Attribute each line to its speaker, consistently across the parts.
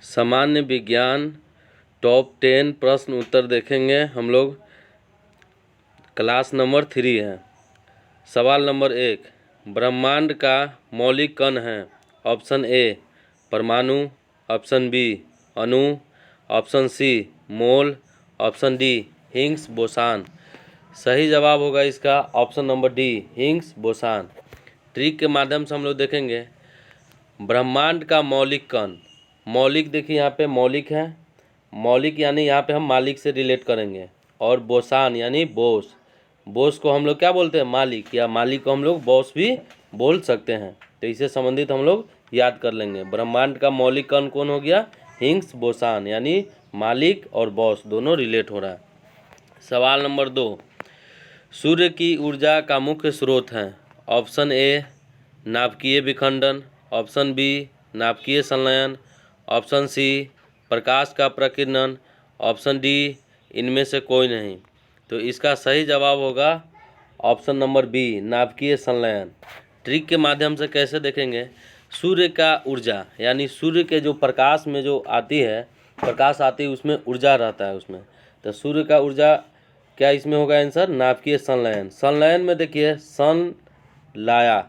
Speaker 1: सामान्य विज्ञान टॉप 10 प्रश्न उत्तर देखेंगे हम लोग। क्लास नंबर 3 है। सवाल नंबर 1, ब्रह्मांड का मौलिक कण है। ऑप्शन ए परमाणु, ऑप्शन बी अणु, ऑप्शन सी मोल, ऑप्शन डी हिग्स बोसान। सही जवाब होगा इसका option number D Higgs boson. Trick के माध्यम से हम लोग देखेंगे ब्रह्मांड का मौलिक कण। मौलिक देखिए यहाँ पे मौलिक है, मौलिक यानी यहाँ पे हम मालिक से रिलेट करेंगे। और बोसान यानी बोस, बोस को हम लोग क्या बोलते हैं मालिक, या मालिक को हम लोग बॉस भी बोल सकते हैं। तो इससे संबंधित हम लोग याद कर लेंगे। ब्रह्मांड का मौलिक कण कौन हो गया, हिग्स बोसान, यानी मालिक और बॉस दोनों रिलेट हो रहा है। सवाल नंबर 2, सूर्य की ऊर्जा का मुख्य स्रोत है। ऑप्शन ए नाभिकीय विखंडन, ऑप्शन बी नाभिकीय संलयन, ऑप्शन सी प्रकाश का प्रकीर्णन, ऑप्शन डी इनमें से कोई नहीं। तो इसका सही जवाब होगा ऑप्शन नंबर बी नाभिकीय संलयन। ट्रिक के माध्यम से कैसे देखेंगे, सूर्य का ऊर्जा यानी सूर्य के जो प्रकाश में जो आती है, प्रकाश आती है उसमें ऊर्जा रहता है उसमें। तो सूर्य का ऊर्जा क्या इसमें होगा आंसर, नाभिकीय संलयन। संलयन में देखिए सन लाया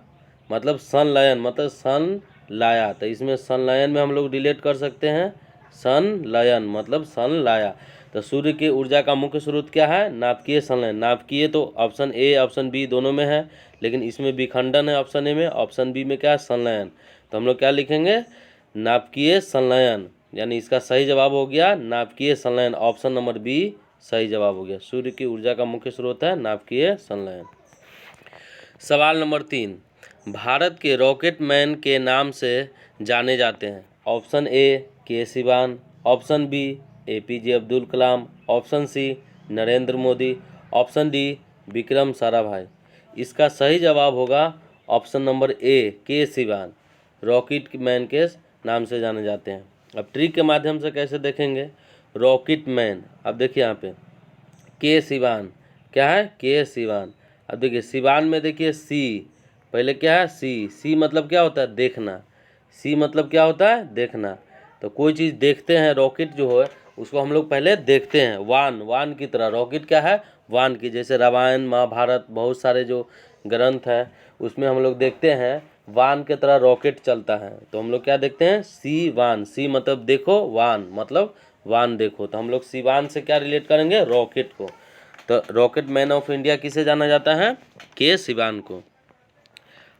Speaker 1: मतलब संलयन मतलब सन लाया, तो इसमें संलयन में हम लोग रिलेट कर सकते हैं संलयन मतलब सन लाया। तो सूर्य की ऊर्जा का मुख्य स्रोत क्या है, नाभिकीय संलयन। नाभिकीय तो ऑप्शन ए ऑप्शन बी दोनों में है, लेकिन इसमें विखंडन है ऑप्शन ए में, ऑप्शन बी में क्या है संलयन। तो हम लोग क्या लिखेंगे नाभिकीय संलयन, यानी इसका सही जवाब हो गया नाभिकीय संलयन। ऑप्शन नंबर बी सही जवाब हो गया। सूर्य की ऊर्जा का मुख्य स्रोत है नाभिकीय संलयन। सवाल नंबर 3, भारत के रॉकेट मैन के नाम से जाने जाते हैं। Option A K Sivan, option B APJ Abdul Kalam, option C Narendra Modi, option D Vikram Sarabhai. इसका सही जवाब होगा option number A K Siwan, rocket man के नाम से जाने जाते हैं। अब ट्रिक के माध्यम से कैसे देखेंगे रॉकेट मैन। अब देखिए यहाँ पे के सिवान क्या है, के सिवान। अब देखिए सिवान में देखिए सी पहले क्या है, सी मतलब क्या होता है देखना, सी मतलब क्या होता है देखना। तो कोई चीज़ देखते हैं, रॉकेट जो है उसको हम लोग पहले देखते हैं वान की तरह। रॉकेट क्या है वान की, जैसे रामायण महाभारत बहुत सारे जो ग्रंथ हैं उसमें हम लोग देखते हैं वान के तरह रॉकेट चलता है। तो हम लोग क्या देखते हैं सी वान, सी मतलब देखो, वान मतलब वान देखो। तो हम लोग सिवान से क्या रिलेट करेंगे रॉकेट को। तो रॉकेट मैन ऑफ इंडिया किसे जाना जाता है, के सिवान को।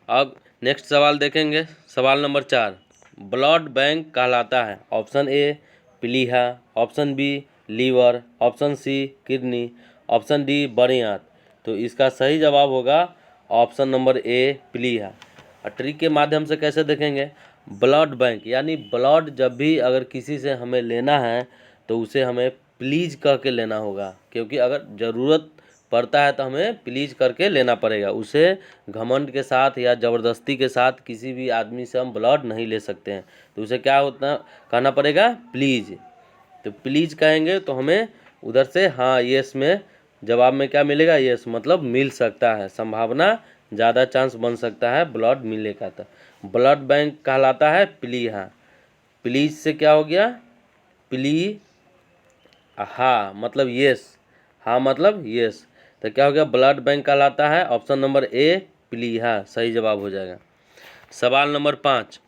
Speaker 1: अब नेक्स्ट सवाल देखेंगे। सवाल नंबर 4, ब्लड बैंक कहलाता है। ऑप्शन ए प्लीहा, option B liver, option C kidney, option D बड़ी आंत। तो इसका सही जवाब होगा ऑप्शन नंबर ए प्लीहा। और ट्रिक के माध्यम से कैसे देखेंगे, ब्लड बैंक यानी ब्लड जब भी अगर किसी से हमें लेना है तो उसे हमें प्लीज़ कह के लेना होगा, क्योंकि अगर ज़रूरत पड़ता है तो हमें प्लीज़ करके लेना पड़ेगा। उसे घमंड के साथ या ज़बरदस्ती के साथ किसी भी आदमी से हम ब्लड नहीं ले सकते हैं। तो उसे क्या होता कहना पड़ेगा प्लीज़। तो प्लीज़ कहेंगे तो हमें उधर से हाँ येस में जवाब में क्या मिलेगा, येस मतलब मिल सकता है, संभावना ज़्यादा चांस बन सकता है ब्लड मिलने का। तो ब्लड बैंक कहलाता है प्लीहा। प्लीज़ से क्या हो गया प्ली, हाँ मतलब येस, हाँ मतलब येस। तो क्या हो गया ब्लड बैंक कहलाता है ऑप्शन नंबर ए प्लीहा सही जवाब हो जाएगा। सवाल नंबर 5,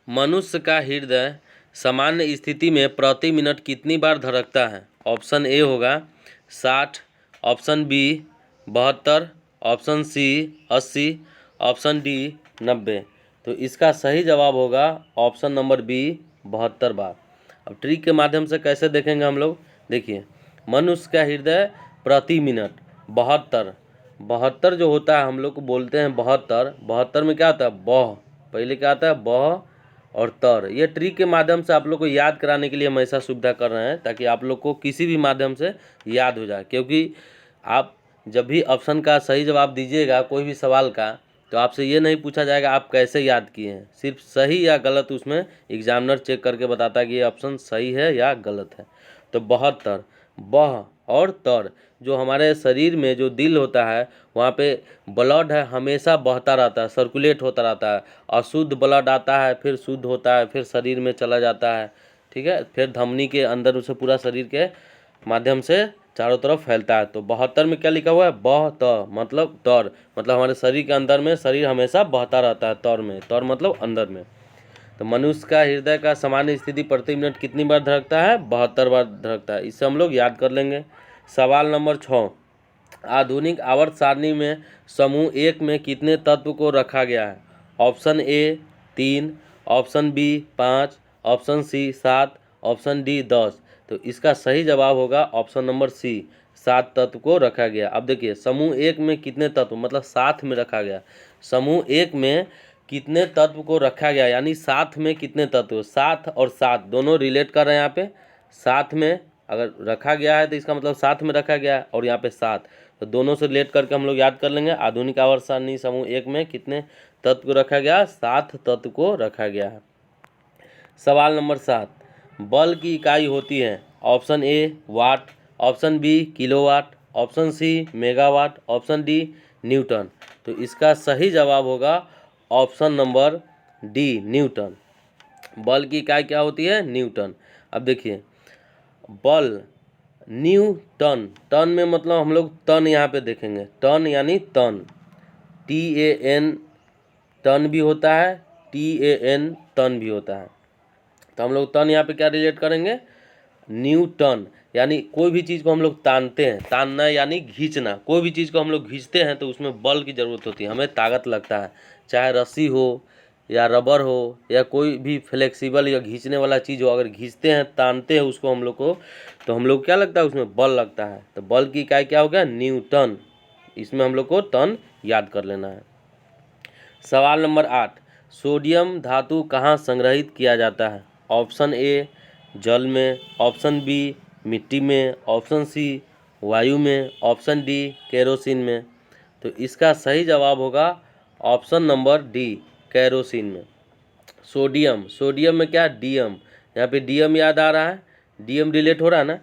Speaker 1: मनुष्य का हृदय सामान्य स्थिति में प्रति मिनट कितनी बार धड़कता है। ऑप्शन ए होगा 60, option B 72, option C 80, option D 90। तो इसका सही जवाब होगा ऑप्शन नंबर बी 72 बार। अब ट्रिक के माध्यम से कैसे देखेंगे हम लोग, देखिए मनुष्य का हृदय प्रति मिनट 72 जो होता है हम लोग को बोलते हैं 72 में क्या होता है बह, पहले क्या आता है बह और तर। ये ट्रिक के माध्यम से आप लोग को याद कराने के लिए हम ऐसा सुविधा कर रहे हैं ताकि आप लोग को किसी भी माध्यम से याद हो जाए। क्योंकि आप जब भी ऑप्शन का सही जवाब दीजिएगा कोई भी सवाल का, तो आपसे ये नहीं पूछा जाएगा आप कैसे याद किए हैं, सिर्फ सही या गलत उसमें एग्जामिनर चेक करके बताता है कि ये ऑप्शन सही है या गलत है। तो 72 बह और तर। जो हमारे शरीर में जो दिल होता है वहाँ पे ब्लड है हमेशा बहता रहता है, सर्कुलेट होता रहता है। अशुद्ध ब्लड आता है, फिर शुद्ध होता है, फिर शरीर में चला जाता है, ठीक है, फिर धमनी के अंदर उसे पूरा शरीर के माध्यम से चारों तरफ फैलता है। तो 72 में क्या लिखा हुआ है? बह त मतलब तर, मतलब हमारे शरीर के अंदर में शरीर हमेशा बहता रहता है। तर में, तर मतलब अंदर में। तो मनुष्य का हृदय का सामान्य स्थिति प्रति मिनट कितनी बार धड़कता है? 72 बार धड़कता है। इससे हम लोग याद कर लेंगे। सवाल नंबर 6, आधुनिक आवर्त सारणी में समूह 1 में कितने तत्व को रखा गया है? Option A 3, option B 5, option C 7, option D 10। तो इसका सही जवाब होगा ऑप्शन नंबर सी, 7 तत्व को रखा गया। अब देखिए समूह 1 में कितने तत्व, मतलब साथ में रखा गया। समूह 1 में कितने तत्व को रखा गया, यानी साथ में कितने तत्व, 7 और 7 दोनों रिलेट कर रहे हैं यहाँ पे। साथ में अगर रखा गया है तो इसका मतलब साथ में रखा गया है, और यहाँ पे 7, तो दोनों से रिलेट करके हम लोग याद कर लेंगे। आधुनिक आवर्त सारणी समूह 1 में कितने तत्व को रखा गया? 7 तत्व को रखा गया है। सवाल नंबर 7, बल की इकाई होती है? Option A watt, option B kilowatt, option C megawatt, option D newton. तो इसका सही जवाब होगा ऑप्शन नंबर डी न्यूटन। बल की इकाई क्या होती है? न्यूटन। अब देखिए बल न्यूटन, टन में मतलब हम लोग टन यहाँ पे देखेंगे, टन यानी टन, TAN टन भी होता है, TAN टन भी होता है। तो हम लोग टन यहाँ पे क्या रिलेट करेंगे? न्यूटन। यानी कोई भी चीज़ को हम लोग तानते हैं, तानना यानी खींचना, कोई भी चीज़ को हम लोग खींचते हैं तो उसमें बल की ज़रूरत होती है, हमें ताकत लगता है। चाहे रस्सी हो या रबर हो या कोई भी फ्लेक्सिबल या खींचने वाला चीज़ हो, अगर खींचते हैं तानते हैं उसको हम लोग को, तो हम लोग क्या लगता है? उसमें बल लगता है। तो बल की इकाई क्या हो गया? न्यूटन। इसमें हम लोग को टन याद कर लेना है। सवाल नंबर 8, सोडियम धातु कहाँ संग्रहित किया जाता है? ऑप्शन ए जल में, ऑप्शन बी मिट्टी में, ऑप्शन सी वायु में, ऑप्शन डी केरोसिन में। तो इसका सही जवाब होगा ऑप्शन नंबर डी केरोसिन में। सोडियम, सोडियम में क्या? डीएम, यहाँ पे डीएम याद आ रहा है, डीएम रिलेट हो रहा है ना।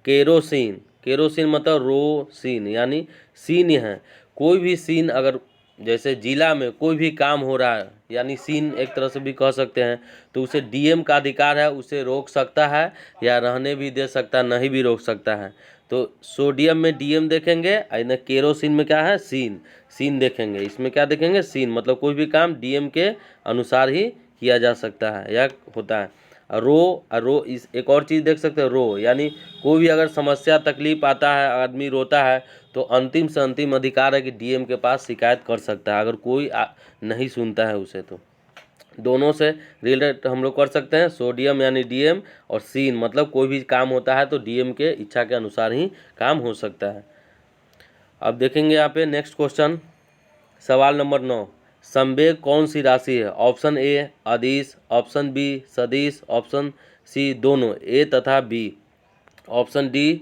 Speaker 1: केरोसिन, केरोसिन मतलब रोसिन, यानी सीन है। कोई भी सीन अगर जैसे जिला में कोई भी काम हो रहा है, यानी सीन एक तरह से भी कह सकते हैं, तो उसे डीएम का अधिकार है, उसे रोक सकता है या रहने भी दे सकता है, नहीं भी रोक सकता है। तो सोडियम में डीएम देखेंगे, न केरोसिन में क्या है? सीन, सीन देखेंगे। इसमें क्या देखेंगे? सीन, मतलब कोई भी काम डीएम के अनुसार ही किया जा सकता है या होता है। रो इस एक और चीज़ देख सकते हैं, रो यानी कोई भी अगर समस्या तकलीफ आता है, आदमी रोता है, तो अंतिम से अंतिम अधिकार है कि डीएम के पास शिकायत कर सकता है, अगर कोई नहीं सुनता है उसे। तो दोनों से रिलेट हम लोग कर सकते हैं, सोडियम यानी डीएम, और सीन मतलब कोई भी काम होता है तो डीएम के इच्छा के अनुसार ही काम हो सकता है। अब देखेंगे यहाँ पे नेक्स्ट क्वेश्चन, सवाल नंबर 9, संवेग कौन सी राशि है? ऑप्शन ए अदिश, ऑप्शन बी सदिश, ऑप्शन सी दोनों ए तथा बी, ऑप्शन डी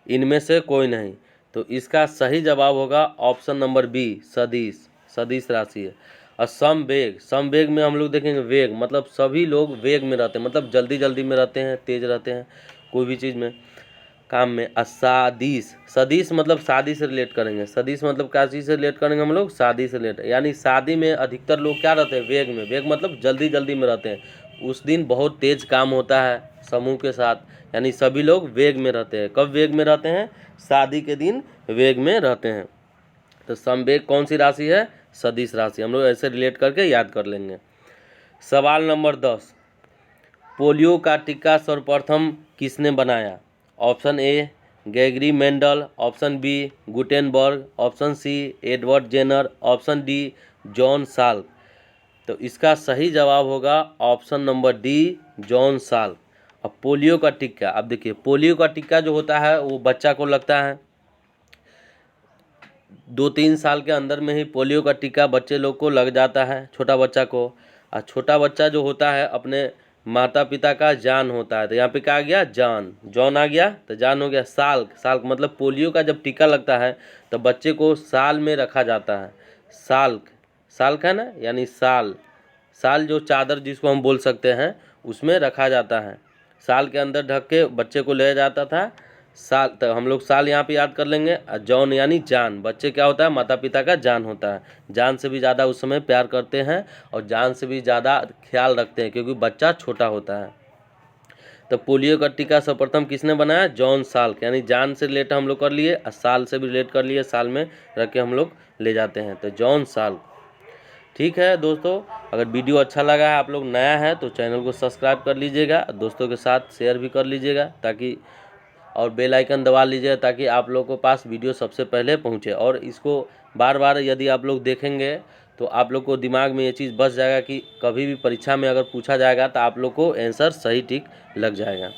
Speaker 1: इनमें से कोई नहीं। तो इसका सही जवाब होगा ऑप्शन नंबर बी सदिश, सदिश राशि है। और समवेग, समवेग में हम लोग देखेंगे वेग मतलब सभी लोग वेग में रहते हैं, मतलब जल्दी जल्दी में रहते हैं, तेज रहते हैं कोई भी चीज़ में, काम में। असादिश, सदिश मतलब शादी से रिलेट करेंगे, सदिश मतलब क्या चीज़ से रिलेट करेंगे हम लोग? शादी से रिलेट, यानी शादी में अधिकतर लोग क्या रहते हैं? वेग में, वेग मतलब जल्दी जल्दी में रहते हैं। उस दिन बहुत तेज काम होता है समूह के साथ, यानी सभी लोग वेग में रहते हैं। कब वेग में रहते हैं? शादी के दिन वेग में रहते हैं। तो समवेग कौन सी राशि है? सदिश राशि। हम लोग ऐसे रिलेट करके याद कर लेंगे। सवाल नंबर 10, पोलियो का टीका सर्वप्रथम किसने बनाया? Option A Gregor Mendel, option B Gutenberg, option C Edward Jenner, option D John Salk. तो इसका सही जवाब होगा option number D John Salk. अब पोलियो का टीका, अब देखिए पोलियो का टीका जो होता है वो बच्चा को लगता है 2-3 साल के अंदर में ही पोलियो का टीका बच्चे लोग को लग जाता है, छोटा बच्चा को। और छोटा बच्चा जो होता है अपने माता पिता का जान होता है। तो यहाँ पे क्या आ गया? जान, जॉन आ गया तो जान हो गया। साल्क, साल्क मतलब पोलियो का जब टीका लगता है तो बच्चे को साल में रखा जाता है। साल्क, साल्क है ना, यानी साल, साल जो चादर जिसको हम बोल सकते हैं उसमें रखा जाता है। साल के अंदर ढक के बच्चे को ले जाता था साल, तो हम लोग साल यहाँ पे याद कर लेंगे। और जॉन यानी जान, बच्चे क्या होता है, माता पिता का जान होता है। जान से भी ज़्यादा उस समय प्यार करते हैं और जान से भी ज़्यादा ख्याल रखते हैं, क्योंकि बच्चा छोटा होता है। तो पोलियो का टीका सर्वप्रथम किसने बनाया, जॉन साल्क, यानी जान से रिलेट हम लोग कर लिए और साल से भी रिलेट कर लिए, साल में रख के हम लोग ले जाते हैं, तो जॉन साल्क। ठीक है दोस्तों, अगर वीडियो अच्छा लगा है, आप लोग नया है तो चैनल को सब्सक्राइब कर लीजिएगा, दोस्तों के साथ शेयर भी कर लीजिएगा, ताकि और बेल आइकन दबा लीजिए ताकि आप लोगों के पास वीडियो सबसे पहले पहुंचे। और इसको बार बार यदि आप लोग देखेंगे तो आप लोग को दिमाग में ये चीज़ बस जाएगा कि कभी भी परीक्षा में अगर पूछा जाएगा तो आप लोग को आंसर सही ठीक लग जाएगा।